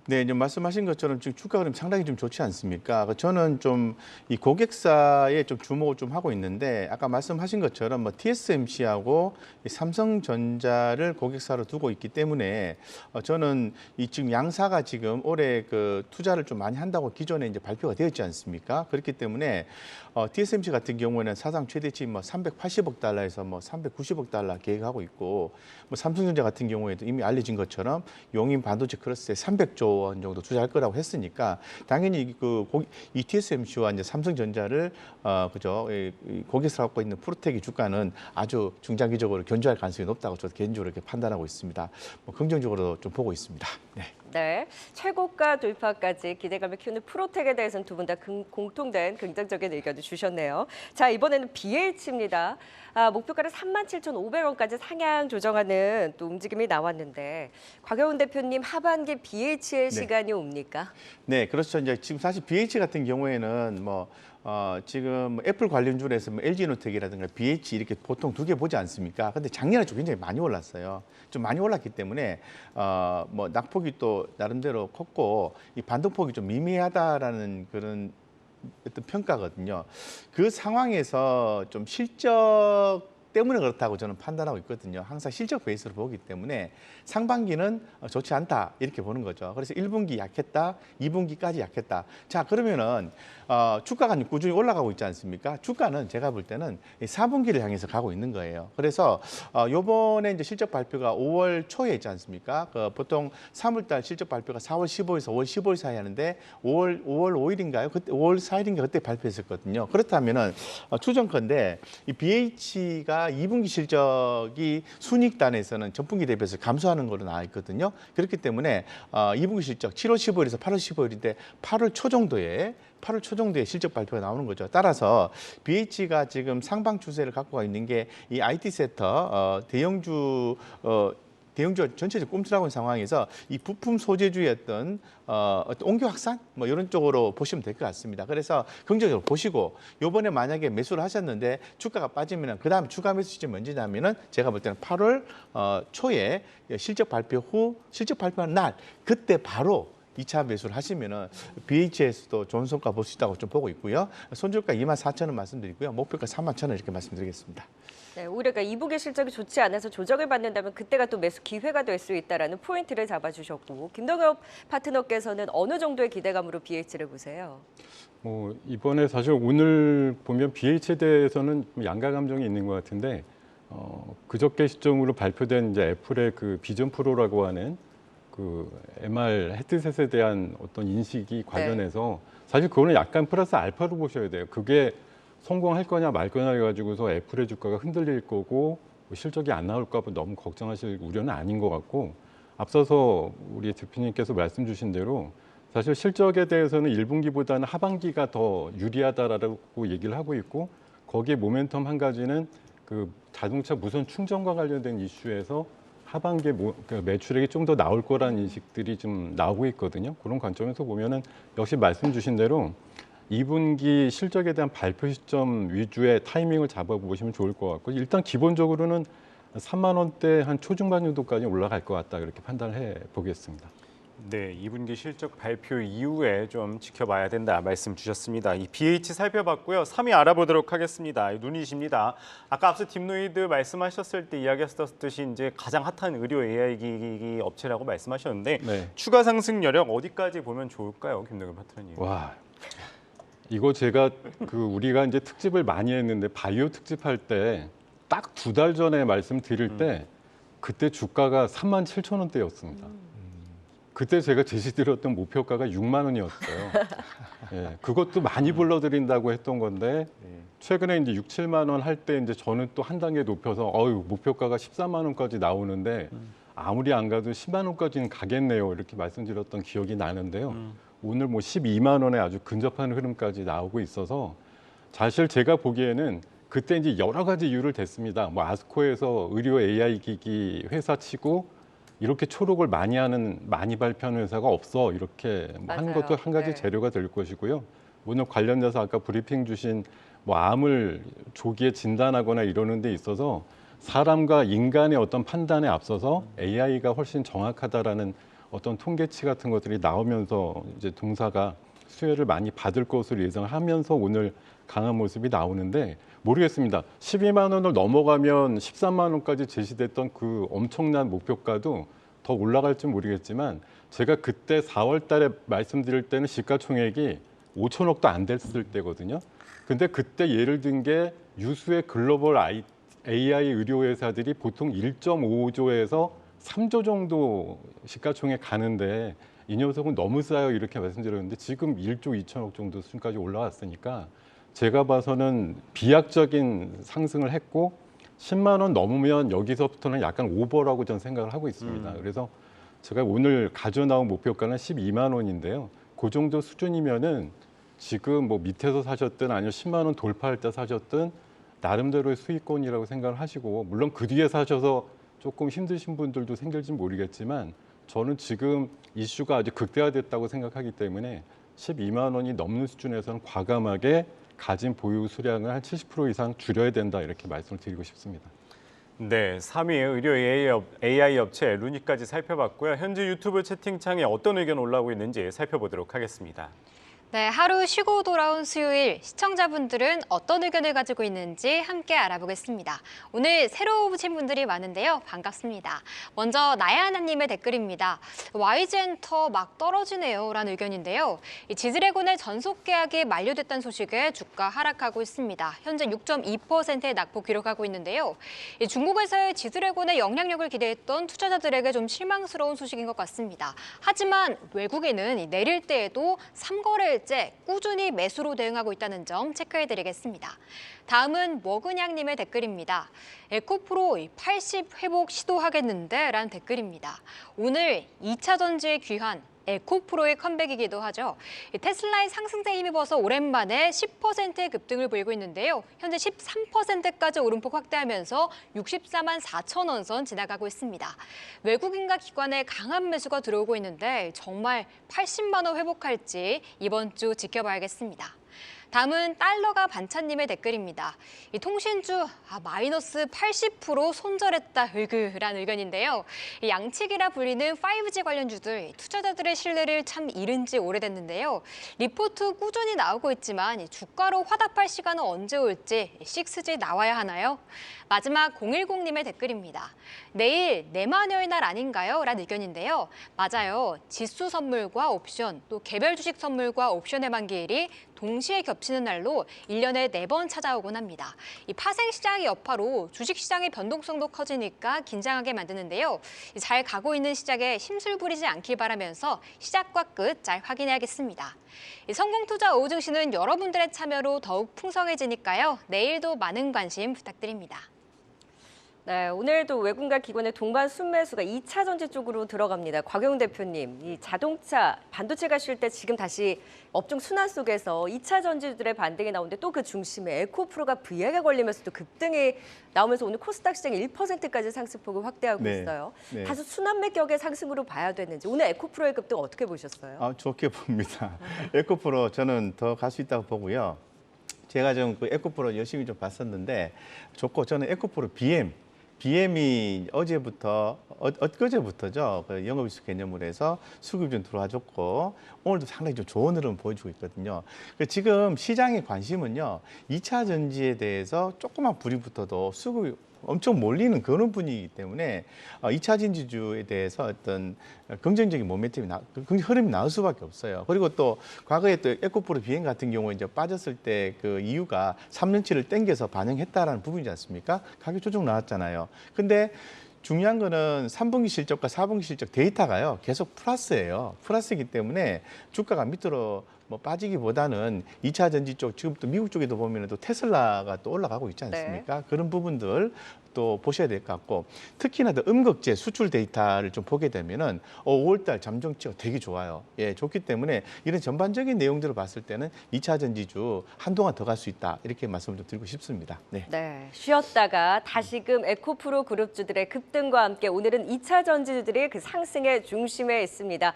네, 이제 말씀하신 것처럼 지금 주가 흐름 상당히 좀 좋지 않습니까? 저는 좀 이 고객사에 좀 주목을 좀 하고 있는데 아까 말씀하신 것처럼 뭐 TSMC하고 삼성전자를 고객사로 두고 있기 때문에 저는 이 지금 양사가 지금 올해 그 투자를 좀 많이 한다고 기존에 이제 발표가 되었지 않습니까? 그렇기 때문에 TSMC 같은 경우에는 사상 최대치 뭐 380억 달러에서 뭐 390억 달러 계획하고 있고 뭐 삼성전자 같은 경우에도 이미 알려진 것처럼 용인 반도체 클러스에 300조 원 정도 투자할 거라고 했으니까 당연히 이 TSMC와 이제 삼성전자를 이 고객사를 갖고 있는 프로텍의 주가는 아주 중장기적으로 견조할 가능성이 높다고 저도 개인적으로 이렇게 판단하고 있습니다. 뭐 긍정적으로 좀 보고 있습니다. 네. 네, 최고가 돌파까지 기대감을 키우는 프로텍에 대해서는 두 분 다 공통된 긍정적인 의견을 주셨네요. 자, 이번에는 BH입니다. 목표가를 37,500원까지 상향 조정하는 또 움직임이 나왔는데 곽여운 대표님 하반기 BH의 시간이 옵니까? 네, 그렇죠. 이제 지금 사실 BH 같은 경우에는 지금 애플 관련주에서 LG노텍이라든가 BH 이렇게 보통 두 개 보지 않습니까? 근데 작년에 좀 굉장히 많이 올랐어요. 좀 많이 올랐기 때문에 낙폭이 또 나름대로 컸고 이 반등폭이 좀 미미하다라는 그런 어떤 평가거든요. 그 상황에서 좀 실적 때문에 그렇다고 저는 판단하고 있거든요. 항상 실적 베이스로 보기 때문에 상반기는 좋지 않다 이렇게 보는 거죠. 그래서 1분기 약했다, 2분기까지 약했다. 자, 그러면은 주가가 꾸준히 올라가고 있지 않습니까? 주가는 제가 볼 때는 4분기를 향해서 가고 있는 거예요. 그래서 요번에 이제 실적 발표가 5월 초에 있지 않습니까? 보통 3월달 실적 발표가 4월 15일에서 5월 15일 사이 하는데 5월 5일인가요? 그때 5월 4일인가 그때 발표했었거든요. 그렇다면은 추정컨대 이 BH가 2분기 실적이 순이익단에서는 전분기 대비해서 감소하는 걸로 나와 있거든요. 그렇기 때문에 2분기 실적 7월 15일에서 8월 15일인데 8월 초 정도에 실적 발표가 나오는 거죠. 따라서 BH가 지금 상방 추세를 갖고 있는 게 이 IT 섹터 대형주 전체적으로 꼼수라고 하는 상황에서 이 부품 소재주의 어떤 옹교 확산 뭐 이런 쪽으로 보시면 될 것 같습니다. 그래서 긍정적으로 보시고 요번에 만약에 매수를 하셨는데 주가가 빠지면 그다음 추가 매수 시점이 언제냐면은 제가 볼 때는 8월 초에 실적 발표한 날 그때 바로 2차 매수를 하시면은 BH에서도 좋은 성과 볼 수 있다고 좀 보고 있고요. 손절가 24,000원 말씀드리고요. 목표가 31,000원 이렇게 말씀드리겠습니다. 네, 우리가 2분기 실적이 좋지 않아서 조정을 받는다면 그때가 또 매수 기회가 될 수 있다라는 포인트를 잡아주셨고 김동엽 파트너께서는 어느 정도의 기대감으로 BH를 보세요? 이번에 사실 오늘 보면 BH에 대해서는 양가 감정이 있는 것 같은데 그저께 시점으로 발표된 이제 애플의 그 비전 프로라고 하는 그 MR 헤드셋에 대한 어떤 인식이 관련해서 사실 그거는 약간 플러스 알파로 보셔야 돼요. 그게 성공할 거냐 말 거냐 해가지고서 애플의 주가가 흔들릴 거고 실적이 안 나올까 봐 너무 걱정하실 우려는 아닌 것 같고 앞서서 우리 대표님께서 말씀 주신 대로 사실 실적에 대해서는 1분기보다는 하반기가 더 유리하다라고 얘기를 하고 있고 거기에 모멘텀 한 가지는 그 자동차 무선 충전과 관련된 이슈에서 하반기에 그 매출액이 좀 더 나올 거라는 인식들이 좀 나오고 있거든요. 그런 관점에서 보면은 역시 말씀 주신 대로 2분기 실적에 대한 발표 시점 위주의 타이밍을 잡아보시면 좋을 것 같고 일단 기본적으로는 3만 원대 한 초중반 정도까지 올라갈 것 같다 이렇게 판단을 해 보겠습니다. 네, 2분기 실적 발표 이후에 좀 지켜봐야 된다 말씀 주셨습니다. 이 BH 살펴봤고요. 3위 알아보도록 하겠습니다. 눈이십니다. 아까 앞서 딥노이드 말씀하셨을 때 이야기하셨듯이 이제 가장 핫한 의료 AI 기기 업체라고 말씀하셨는데 네. 추가 상승 여력 어디까지 보면 좋을까요, 김동현 파트너님? 와, 이거 제가 우리가 이제 특집을 많이 했는데 바이오 특집할 때 딱 2달 전에 말씀드릴 때 그때 주가가 37,000원대였습니다. 그때 제가 제시드렸던 목표가가 6만 원이었어요. 예, 그것도 많이 불러드린다고 했던 건데 최근에 이제 6, 7만 원 할 때 이제 저는 또 한 단계 높여서 목표가가 14만 원까지 나오는데 아무리 안 가도 10만 원까지는 가겠네요. 이렇게 말씀드렸던 기억이 나는데요. 오늘 뭐 12만 원에 아주 근접한 흐름까지 나오고 있어서 사실 제가 보기에는 그때 이제 여러 가지 이유를 댔습니다. 뭐 아스코에서 의료 AI 기기 회사 치고 이렇게 초록을 많이 발표하는 회사가 없어 이렇게 한 맞아요. 것도 한 가지 네. 재료가 될 것이고요. 오늘 관련돼서 아까 브리핑 주신 뭐 암을 조기에 진단하거나 이러는 데 있어서 사람과 인간의 어떤 판단에 앞서서 AI가 훨씬 정확하다라는 어떤 통계치 같은 것들이 나오면서 이제 동사가 수혜를 많이 받을 것으로 예상하면서 오늘 강한 모습이 나오는데 모르겠습니다. 12만 원을 넘어가면 13만 원까지 제시됐던 그 엄청난 목표가도 더 올라갈지 모르겠지만 제가 그때 4월 달에 말씀드릴 때는 시가총액이 5천억도 안 됐을 때거든요. 근데 그때 예를 든 게 유수의 글로벌 AI 의료 회사들이 보통 1.5조에서 3조 정도 시가총액 가는데 이 녀석은 너무 싸요 이렇게 말씀드렸는데 지금 1조 2천억 정도 수준까지 올라왔으니까 제가 봐서는 비약적인 상승을 했고 10만 원 넘으면 여기서부터는 약간 오버라고 저는 생각을 하고 있습니다. 그래서 제가 오늘 가져 나온 목표가는 12만 원인데요. 그 정도 수준이면은 지금 뭐 밑에서 사셨든 아니면 10만 원 돌파할 때 사셨든 나름대로의 수익권이라고 생각을 하시고 물론 그 뒤에 사셔서 조금 힘드신 분들도 생길지 모르겠지만 저는 지금 이슈가 아주 극대화됐다고 생각하기 때문에 12만 원이 넘는 수준에서는 과감하게 가진 보유 수량을 한 70% 이상 줄여야 된다 이렇게 말씀을 드리고 싶습니다. 네, 3위의 의료 AI 업체 루니까지 살펴봤고요. 현재 유튜브 채팅창에 어떤 의견 올라오고 있는지 살펴보도록 하겠습니다. 네, 하루 쉬고 돌아온 수요일 시청자분들은 어떤 의견을 가지고 있는지 함께 알아보겠습니다. 오늘 새로 오신 분들이 많은데요. 반갑습니다. 먼저 나야하나님의 댓글입니다. YG엔터 막 떨어지네요 라는 의견인데요. 이 지드래곤의 전속 계약이 만료됐다는 소식에 주가 하락하고 있습니다. 현재 6.2%의 낙폭 기록하고 있는데요. 이 중국에서의 지드래곤의 영향력을 기대했던 투자자들에게 좀 실망스러운 소식인 것 같습니다. 하지만 외국인은 내릴 때에도 3거래일째 꾸준히 매수로 대응하고 있다는 점 체크해드리겠습니다. 다음은 먹은양님의 댓글입니다. 에코프로 80 회복 시도하겠는데? 라는 댓글입니다. 오늘 2차 전지의 귀환. 에코프로의 컴백이기도 하죠. 테슬라의 상승세에 힘입어서 오랜만에 10%의 급등을 보이고 있는데요. 현재 13%까지 오름폭 확대하면서 64만 4천 원 선 지나가고 있습니다. 외국인과 기관의 강한 매수가 들어오고 있는데 정말 80만 원 회복할지 이번 주 지켜봐야겠습니다. 다음은 달러가 반찬님의 댓글입니다. 이 통신주 마이너스 80% 손절했다 으그라는 의견인데요. 이 양측이라 불리는 5G 관련주들 투자자들의 신뢰를 참 잃은 지 오래됐는데요. 리포트 꾸준히 나오고 있지만 주가로 화답할 시간은 언제 올지 6G 나와야 하나요? 마지막 010님의 댓글입니다. 내일 내마녀의 날 아닌가요? 라는 의견인데요. 맞아요. 지수 선물과 옵션, 또 개별 주식 선물과 옵션의 만기일이 동시에 겹치는 날로 1년에 4번 찾아오곤 합니다. 이 파생시장의 여파로 주식시장의 변동성도 커지니까 긴장하게 만드는데요. 잘 가고 있는 시장에 심술 부리지 않길 바라면서 시작과 끝 잘 확인해야겠습니다. 성공투자 오후 증시는 여러분들의 참여로 더욱 풍성해지니까요. 내일도 많은 관심 부탁드립니다. 네, 오늘도 외국인과 기관의 동반 순매수가 2차 전지 쪽으로 들어갑니다. 곽영 대표님, 이 자동차, 반도체가 쉴 때 지금 다시 업종 순환 속에서 2차 전지들의 반등이 나오는데 또 그 중심에 에코프로가 V약에 걸리면서 또 급등이 나오면서 오늘 코스닥 시장이 1%까지 상승폭을 확대하고 네. 있어요. 네. 다소 순환매 격의 상승으로 봐야 되는지 오늘 에코프로의 급등 어떻게 보셨어요? 좋게 봅니다. 에코프로 저는 더 갈 수 있다고 보고요. 제가 좀 그 에코프로 열심히 좀 봤었는데 좋고 저는 에코프로 BM이 어제부터 엊그제부터죠. 그 영업이익 개념으로 해서 수급이 좀 들어와줬고 오늘도 상당히 좀 좋은 흐름 보여주고 있거든요. 지금 시장의 관심은요. 2차 전지에 대해서 조그만 불이 붙어도 수급이 엄청 몰리는 그런 분위기이기 때문에 2차 전지주에 대해서 어떤 긍정적인 흐름이 나올 수밖에 없어요. 그리고 또 과거에 또 에코프로 비행 같은 경우에 이제 빠졌을 때 그 이유가 3년치를 땡겨서 반영했다라는 부분이지 않습니까? 가격 조정 나왔잖아요. 근데 중요한 거는 3분기 실적과 4분기 실적 데이터가요. 계속 플러스예요. 플러스이기 때문에 주가가 밑으로 빠지기보다는 2차 전지 쪽, 지금 또 미국 쪽에도 보면 또 테슬라가 또 올라가고 있지 않습니까? 그런 부분들 또 보셔야 될 것 같고 특히나 더 음극재 수출 데이터를 좀 보게 되면은 5월달 잠정치가 되게 좋아요. 예, 좋기 때문에 이런 전반적인 내용들을 봤을 때는 2차 전지주 한동안 더 갈 수 있다 이렇게 말씀을 좀 드리고 싶습니다. 네. 네, 쉬었다가 다시금 에코프로 그룹주들의 급등과 함께 오늘은 2차 전지주들이 그 상승의 중심에 있습니다.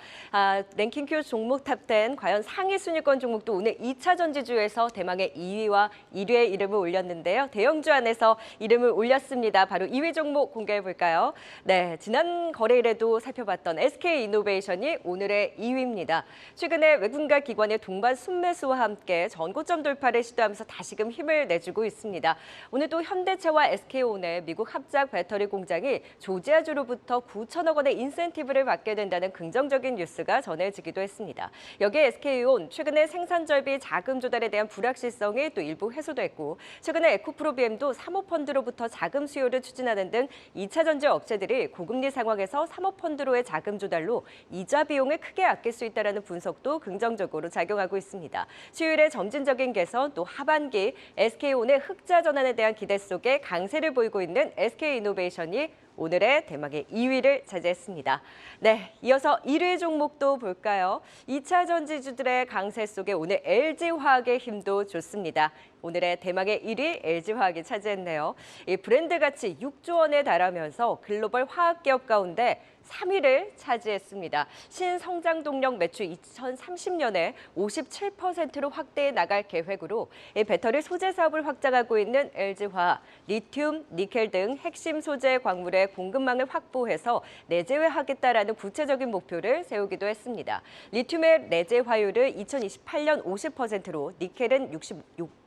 랭킹큐 종목 탑10 과연 상위 순위권 종목도 오늘 2차 전지주에서 대망의 2위와 1위의 이름을 올렸는데요. 대형주 안에서 이름을 올렸습니다. 바로 2위 종목 공개해 볼까요? 네, 지난 거래일에도 살펴봤던 SK이노베이션이 오늘의 2위입니다. 최근에 외국인과 기관의 동반 순매수와 함께 전고점 돌파를 시도하면서 다시금 힘을 내주고 있습니다. 오늘 또 현대차와 SK온의 미국 합작 배터리 공장이 조지아주로부터 9천억 원의 인센티브를 받게 된다는 긍정적인 뉴스가 전해지기도 했습니다. 여기에 SK온 최근에 생산 절비 자금 조달에 대한 불확실성이 또 일부 해소됐고 최근에 에코프로비엠도 사모펀드로부터 자금 수요를 추진하는 등 2차 전지 업체들이 고금리 상황에서 사모펀드로의 자금 조달로 이자 비용을 크게 아낄 수 있다는 분석도 긍정적으로 작용하고 있습니다. 수요일의 점진적인 개선 또 하반기 SK온의 흑자 전환에 대한 기대 속에 강세를 보이고 있는 SK이노베이션이 오늘의 대망의 2위를 차지했습니다. 네, 이어서 1위 종목도 볼까요? 2차 전지주들의 강세 속에 오늘 LG화학의 힘도 좋습니다. 오늘의 대망의 1위 LG화학이 차지했네요. 이 브랜드 가치 6조 원에 달하면서 글로벌 화학 기업 가운데 3위를 차지했습니다. 신성장 동력 매출 2030년에 57%로 확대해 나갈 계획으로 배터리 소재 사업을 확장하고 있는 LG화학, 리튬, 니켈 등 핵심 소재 광물의 공급망을 확보해서 내재화하겠다라는 구체적인 목표를 세우기도 했습니다. 리튬의 내재화율을 2028년 50%로 니켈은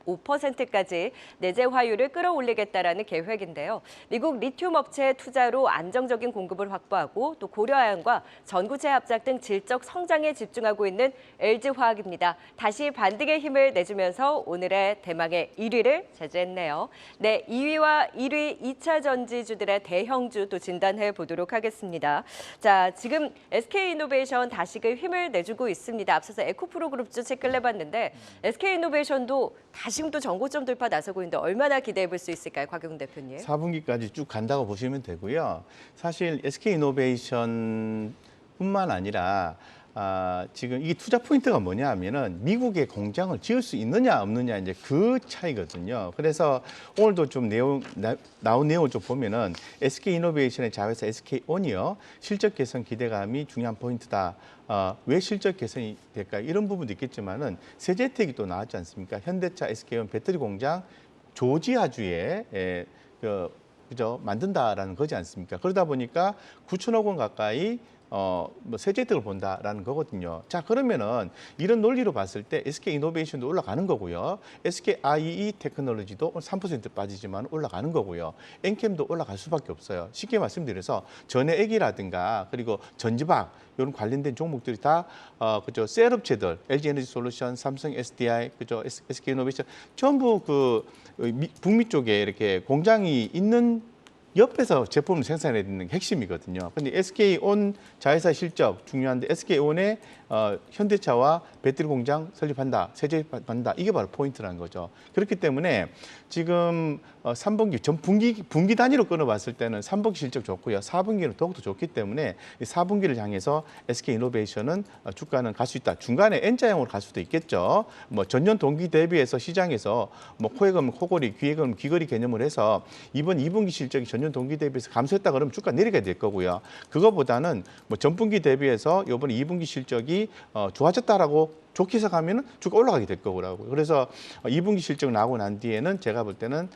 65%까지 내재화율을 끌어올리겠다라는 계획인데요. 미국 리튬 업체의 투자로 안정적인 공급을 확보하고 또 고려아연과 전구체 합작 등 질적 성장에 집중하고 있는 LG화학입니다. 다시 반등의 힘을 내주면서 오늘의 대망의 1위를 차지했네요. 네, 2위와 1위 2차 전지주들의 대형주 또 진단해 보도록 하겠습니다. 자, 지금 SK이노베이션 다시금 힘을 내주고 있습니다. 앞서서 에코프로 그룹주 체크를 해봤는데 SK이노베이션도 다시금 또 전고점 돌파 나서고 있는데 얼마나 기대해 볼 수 있을까요, 곽영 대표님? 4분기까지 쭉 간다고 보시면 되고요. 사실 SK이노베이션뿐만 아니라 지금 이게 투자 포인트가 뭐냐 하면은 미국에 공장을 지을 수 있느냐 없느냐 이제 그 차이거든요. 그래서 오늘도 좀 나온 내용을 좀 보면은 SK이노베이션의 자회사 SK온이요. 실적 개선 기대감이 중요한 포인트다. 왜 실적 개선이 될까? 이런 부분도 있겠지만은 세제 혜택이 또 나왔지 않습니까? 현대차 SK온 배터리 공장 조지아주에 그죠? 만든다라는 거지 않습니까? 그러다 보니까 9천억 원 가까이 세제 혜택을 본다라는 거거든요. 자, 그러면은 이런 논리로 봤을 때 SK이노베이션도 올라가는 거고요. SKIE 테크놀로지도 3% 빠지지만 올라가는 거고요. 엔캠도 올라갈 수밖에 없어요. 쉽게 말씀드려서 전해액이라든가 그리고 전지박 이런 관련된 종목들이 다 그죠? 셀 업체들 LG에너지솔루션, 삼성 SDI, 그죠? SK이노베이션 전부 그 북미 쪽에 이렇게 공장이 있는 옆에서 제품을 생산해야 되는 게 핵심이거든요. 근데 SK온 자회사 실적 중요한데 SK온의 현대차와 배터리 공장 설립한다, 세제한다 이게 바로 포인트라는 거죠. 그렇기 때문에 지금 3분기 전 분기 단위로 끊어봤을 때는 3분기 실적 좋고요. 4분기는 더욱더 좋기 때문에 이 4분기를 향해서 SK이노베이션은 주가는 갈 수 있다. 중간에 N자형으로 갈 수도 있겠죠. 뭐 전년 동기 대비해서 시장에서 뭐 코에금 코골이, 귀에금 귀걸이 개념을 해서 이번 2분기 실적이 전년 동기 대비해서 감소했다 그러면 주가 내리게 될 거고요. 그거보다는 뭐 전분기 대비해서 이번 2분기 실적이 좋아졌다라고 좋게 해석하면 주가 올라가게 될 거고요. 그래서 2분기 실적 나오고 난 뒤에는 제가 볼 때는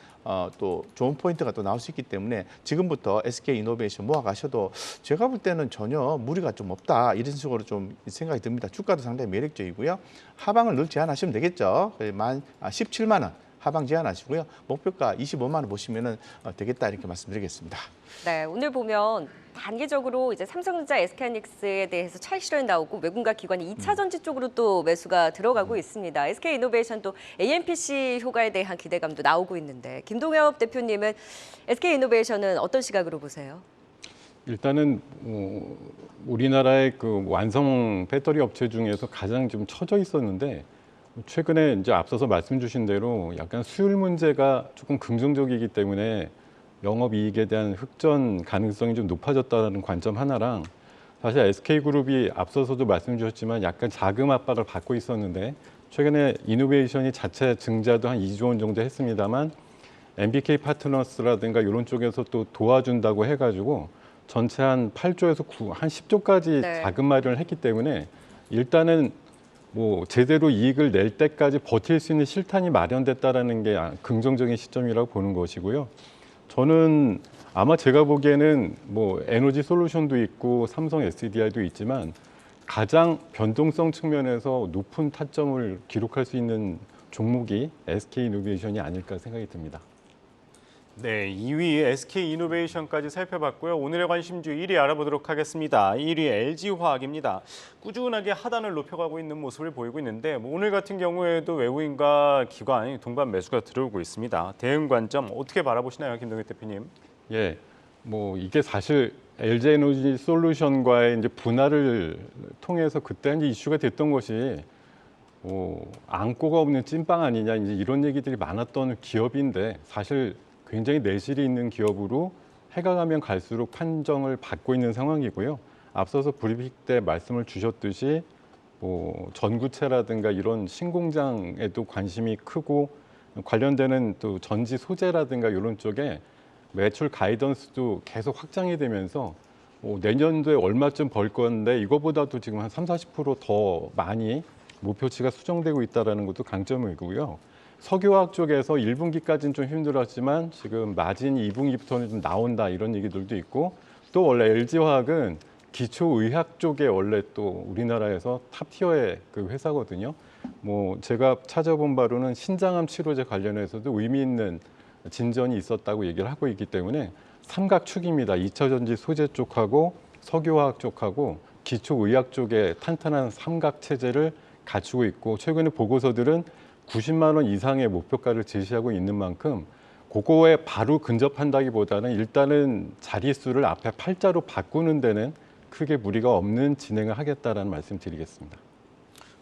또 좋은 포인트가 또 나올 수 있기 때문에 지금부터 SK이노베이션 모아가셔도 제가 볼 때는 전혀 무리가 좀 없다 이런 식으로 좀 생각이 듭니다. 주가도 상당히 매력적이고요. 하방을 늘 제한하시면 되겠죠. 17만 원. 하방 제한하시고요. 목표가 25만 원 보시면은 되겠다 이렇게 말씀드리겠습니다. 네, 오늘 보면 단기적으로 이제 삼성전자, SK하이닉스에 대해서 차익 실현이 나오고 외국인과 기관이 2차 전지 쪽으로 또 매수가 들어가고 있습니다. SK이노베이션 또 AMPC 효과에 대한 기대감도 나오고 있는데 김동엽 대표님은 SK이노베이션은 어떤 시각으로 보세요? 일단은 우리나라의 그 완성 배터리 업체 중에서 가장 좀 처져 있었는데 최근에 이제 앞서서 말씀 주신 대로 약간 수율 문제가 조금 긍정적이기 때문에 영업이익에 대한 흑전 가능성이 좀 높아졌다는 관점 하나랑 사실 SK그룹이 앞서서도 말씀 주셨지만 약간 자금 압박을 받고 있었는데 최근에 이노베이션이 자체 증자도 한 2조 원 정도 했습니다만 MBK 파트너스라든가 이런 쪽에서 또 도와준다고 해가지고 전체 한 8조에서 한 10조까지 네. 자금 마련을 했기 때문에 일단은 뭐 제대로 이익을 낼 때까지 버틸 수 있는 실탄이 마련됐다라는 게 긍정적인 시점이라고 보는 것이고요. 저는 아마 제가 보기에는 뭐 에너지 솔루션도 있고 삼성 SDI도 있지만 가장 변동성 측면에서 높은 타점을 기록할 수 있는 종목이 SK이노베이션이 아닐까 생각이 듭니다. 네, 2위 SK이노베이션까지 살펴봤고요. 오늘의 관심주 1위 알아보도록 하겠습니다. 1위 LG화학입니다. 꾸준하게 하단을 높여가고 있는 모습을 보이고 있는데 오늘 같은 경우에도 외국인과 기관 동반 매수가 들어오고 있습니다. 대응 관점 어떻게 바라보시나요, 김동엽 대표님? 예, 뭐 이게 사실 LG에너지 솔루션과의 이제 분할을 통해서 그때 이제 이슈가 됐던 것이 안고가 없는 찐빵 아니냐 이제 이런 얘기들이 많았던 기업인데 사실 굉장히 내실이 있는 기업으로 해가 가면 갈수록 판정을 받고 있는 상황이고요. 앞서서 브리핑 때 말씀을 주셨듯이 뭐 전구체라든가 이런 신공장에도 관심이 크고 관련되는 또 전지 소재라든가 이런 쪽에 매출 가이던스도 계속 확장이 되면서 내년도에 얼마쯤 벌 건데 이거보다도 지금 한 30-40% 더 많이 목표치가 수정되고 있다는 것도 강점이고요. 석유화학 쪽에서 1분기까지는 좀 힘들었지만 지금 마진이 2분기부터는 좀 나온다 이런 얘기들도 있고 또 원래 LG화학은 기초의학 쪽에 원래 또 우리나라에서 탑티어의 그 회사거든요. 뭐 제가 찾아본 바로는 신장암 치료제 관련해서도 의미 있는 진전이 있었다고 얘기를 하고 있기 때문에 삼각축입니다. 2차 전지 소재 쪽하고 석유화학 쪽하고 기초의학 쪽에 탄탄한 삼각 체제를 갖추고 있고 최근에 보고서들은 90만 원 이상의 목표가를 제시하고 있는 만큼 그거에 바로 근접한다기보다는 일단은 자릿수를 앞에 8자로 바꾸는 데는 크게 무리가 없는 진행을 하겠다라는 말씀 드리겠습니다.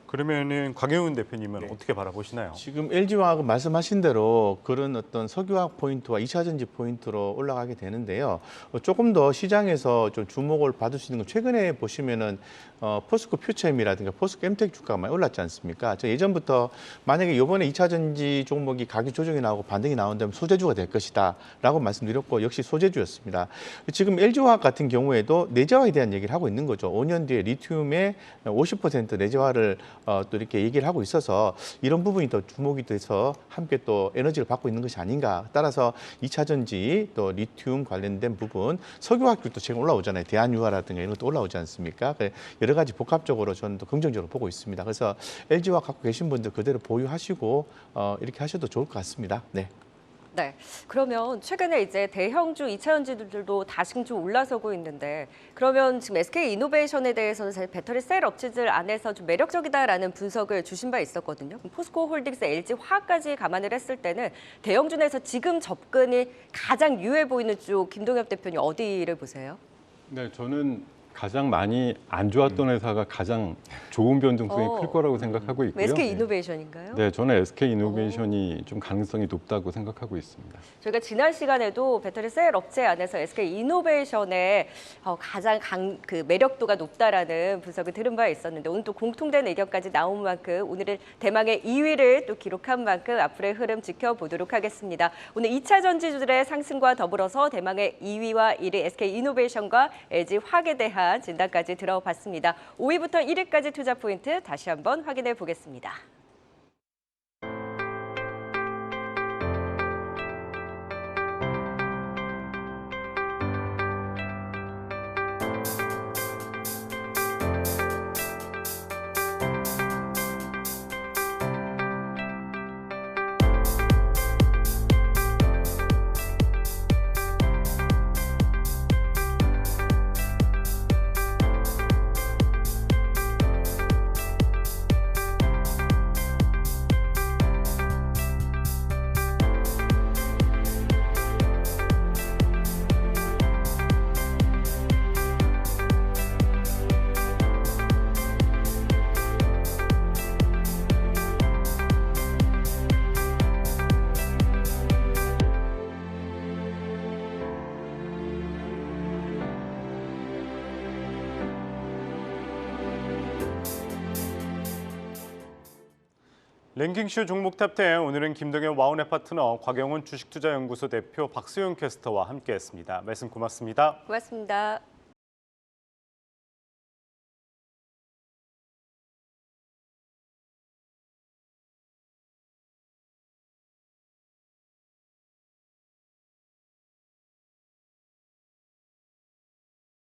그러면은 곽영훈 대표님은 어떻게 바라보시나요? 지금 LG화학은 말씀하신 대로 그런 어떤 석유화학 포인트와 2차 전지 포인트로 올라가게 되는데요. 조금 더 시장에서 좀 주목을 받을 수 있는 건 최근에 보시면은 포스코 퓨처엠이라든가 포스코 엠텍 주가가 많이 올랐지 않습니까? 저 예전부터 만약에 이번에 2차 전지 종목이 가격 조정이 나오고 반등이 나온다면 소재주가 될 것이다라고 말씀드렸고 역시 소재주였습니다. 지금 LG화학 같은 경우에도 내재화에 대한 얘기를 하고 있는 거죠. 5년 뒤에 리튬의 50% 내재화를 또 이렇게 얘기를 하고 있어서 이런 부분이 더 주목이 돼서 함께 또 에너지를 받고 있는 것이 아닌가. 따라서 2차 전지 또 리튬 관련된 부분 석유화학 쪽도 지금 올라오잖아요. 대한유화라든가 이런 것도 올라오지 않습니까? 여러 가지 복합적으로 저는 또 긍정적으로 보고 있습니다. 그래서 LG화학 갖고 계신 분들 그대로 보유하시고 이렇게 하셔도 좋을 것 같습니다. 네. 네. 그러면 최근에 이제 대형주 2차전지들도 다시 좀 올라서고 있는데 그러면 지금 SK 이노베이션에 대해서는 사실 배터리 셀 업체들 안에서 좀 매력적이다라는 분석을 주신 바 있었거든요. 그럼 포스코 홀딩스, LG 화학까지 감안을 했을 때는 대형주 내에서 지금 접근이 가장 유효해 보이는 쪽 김동엽 대표님 어디를 보세요? 네, 저는 가장 많이 안 좋았던 회사가 가장 좋은 변동성이 클 거라고 생각하고 있고요. SK 이노베이션인가요? 네, 저는 SK 이노베이션이 좀 가능성이 높다고 생각하고 있습니다. 저희가 지난 시간에도 배터리 셀 업체 안에서 SK 이노베이션의 가장 그 매력도가 높다라는 분석을 들은 바 있었는데 오늘 또 공통된 의견까지 나온 만큼 오늘은 대망의 2위를 또 기록한 만큼 앞으로의 흐름 지켜보도록 하겠습니다. 오늘 2차 전지주들의 상승과 더불어서 대망의 2위와 1위 SK 이노베이션과 LG 화학에 대한 진단까지 들어봤습니다. 5위부터 1위까지 투자 포인트 다시 한번 확인해 보겠습니다. 랭킹쇼 종목 탑10 오늘은 김동현 와운의 파트너 곽영훈 주식투자연구소 대표 박수영 캐스터와 함께했습니다. 말씀 고맙습니다. 고맙습니다.